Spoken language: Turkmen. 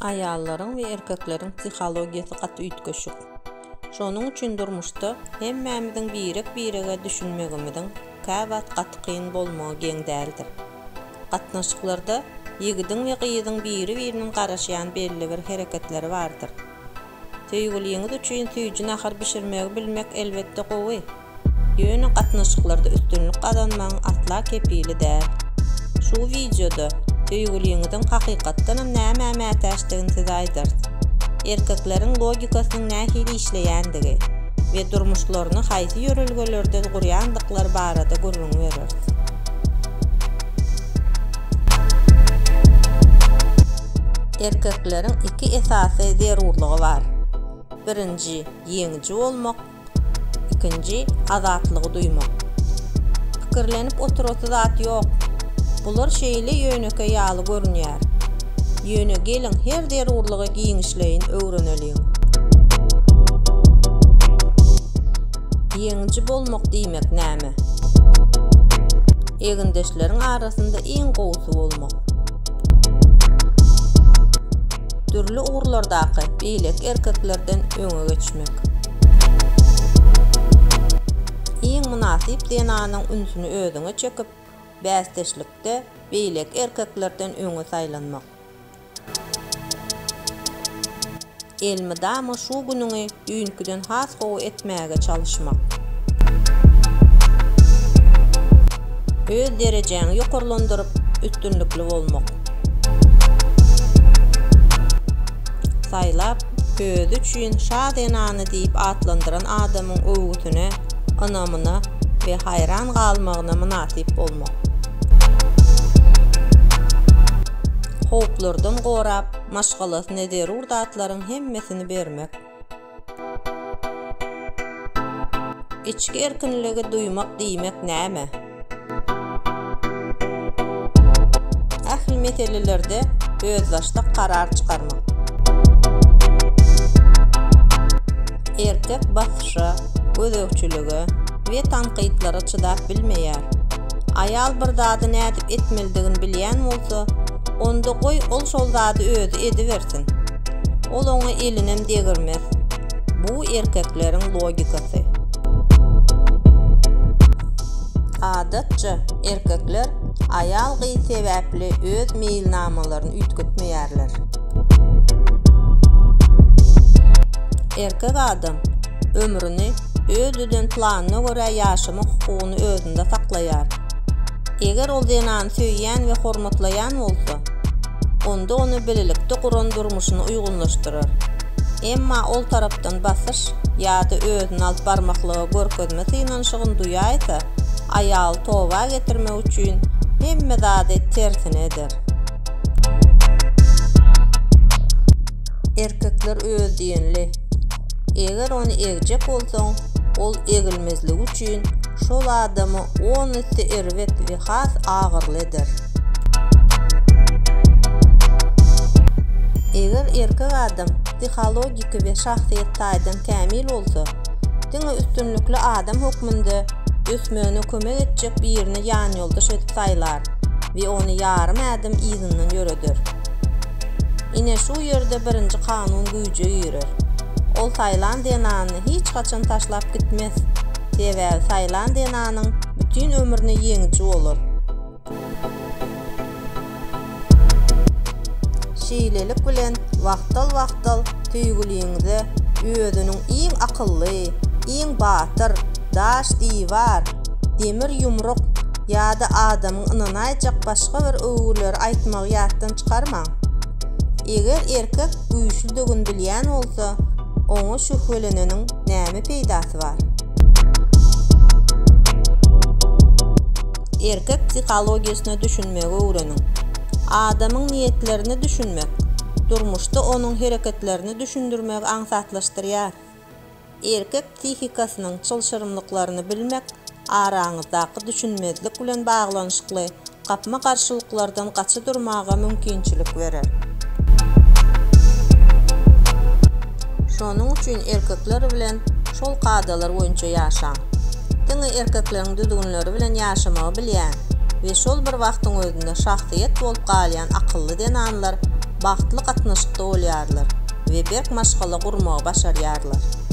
Ayalların ve erkeklerin psikologiyası gatı ütköşük. Şonun üçin durmuşda hemmämizin birege düşünmegimizin käbät gatı kyn bolmagy geň däldir. Gatnaşyklarda ýigidin we gyýdyň biri-biriniň garaşýan belli bir hereketleri bardyr. Töýgüliňiz üçin süýjü nahar bişirmegi bilmek elbetde gowy. Ýöne gatnaşyklarda üstünlük kazanmagyň asla kepili däl. Şu videoda töýgüliňiziň hakykatdan näme mätäşdigini size aýdar. Erkeklerin logikasynyň nähili işleýändigi we durmuşlaryny haýsy ýörelgelerde gurýandyklary barada görüň berer. Erkeklerin iki esasy zerurlygy bar. Birinji ýeňji bolmak, ikinji azatlygy duymak. Pikirlenip oturasy zat ýok. Bular şeýle ýöneke ýaly görünýär. Ýöne gelin her zerurlygy giňişleýin öwreneliň. Ýeňji bolmak diýmek näme? Egindeşleriň arasynda iň gowsy bolmak. Türlü uğurlardaky beýlek erkeklerden öňe geçmek. Iň münasip denanyň ünsüni özüňe çekip, bästeşlikde beýlek erkeklerden öňe saýlanmak. Elmidama şu günüňi düýünküden has gowy etmäge çalyşmak. Öz derejeňi ýokarlandyryp üstünlikli bolmak. Saýlap, öz üçin şad enany diýip atlandyran adamyň öwgüsine, anamyna we hayran galmagyna münasip bolmak. Hoplardan gorap, maşgalasy nezerur datlaryň hemmesini bermek. İçki erkinligi duymak diýmek näme? Ähli meselelerde öz başda karar çykarmak. Erkek basışa, gözökçülüge we tanqidlara çydap bilmeýär. Ayal bir zady nädip etmelidigini bilýän bolsa, onda goý ol şol zady özü edibersin. Ol oňa elinem degirmez. Bu erkekleriň logikasy. Adatça erkekler ayal gyý sebäpli öz meýilnamalaryny ütgütmeýärler. Erkek adam ömrüni özüden planyna görä ýaşamak hukugyny özünde saklaýar. Eger ol denany söýýän we hormatlaýan bolsa, onda onu bililikde guran durmuşyny uýgunlaşdyrar. Emma ol tarapdan basış ýa-da özüni alyp barmaklygy görkezme synanşygyny duýaýsa, ayal towa getirmek üçin hemme zady tersine eder. Erkekler öz diýenli. Eger onu egjek bolsaň, ol egilmezlik üçin şol adamy 10 erwet we has agyrly eder. Eger erkek adam psikologik we şahsiýet taýdan kämil bolsa, diňe üstünlikli adam hökmünde ösmegine kömek etjek birini ýan ýoldaş etip saýlar we onu ýarym adam izinden ýöreder. Ine şu ýerde birinji kanun güýje ýerer. Ol saýlan denany hiç kaçan taşlap gitmez. Sebäbi saýlan denanyň bütün ömrüne ýeňji bolar. Şeýlelik bilen wagtal töýgüliňize özüniň iň akylly, iň batyr, daş diývar, demir ýumruk ýa-da adamyň ynany aýjak başga bir öwgüler aýtmagy ýatdan çykarmaň. Eger erkek güýçlüdigini bilýän bolsa, oňa şühweleneniň näme peýdasy bar? Erkek psikologiýasyny düşünmegi öwrenin. Adamyň niýetlerini düşünmek, durmuşda onuň hereketlerini düşündirmek aňsatlaşdyrýar. Erkek psihikasynyň çylşyrymlyklaryny bilmek, araňyzdaky düşünmezlik bilen baglanyşykly gapma garşylyklardan gaçy durmaga mümkinçilik berer. Şonuň üçin erkekler bilen şol kadalar boýunça ýaşaň. Diňe erkekleriň düdüginleri bilen ýaşamagy bilýän we şol bir wagtyň özünde şahsiýet bolup galýan akylly denanlar Bagtly gatnaşykda bolýarlar we berk maşgala gurmagy başarýarlar.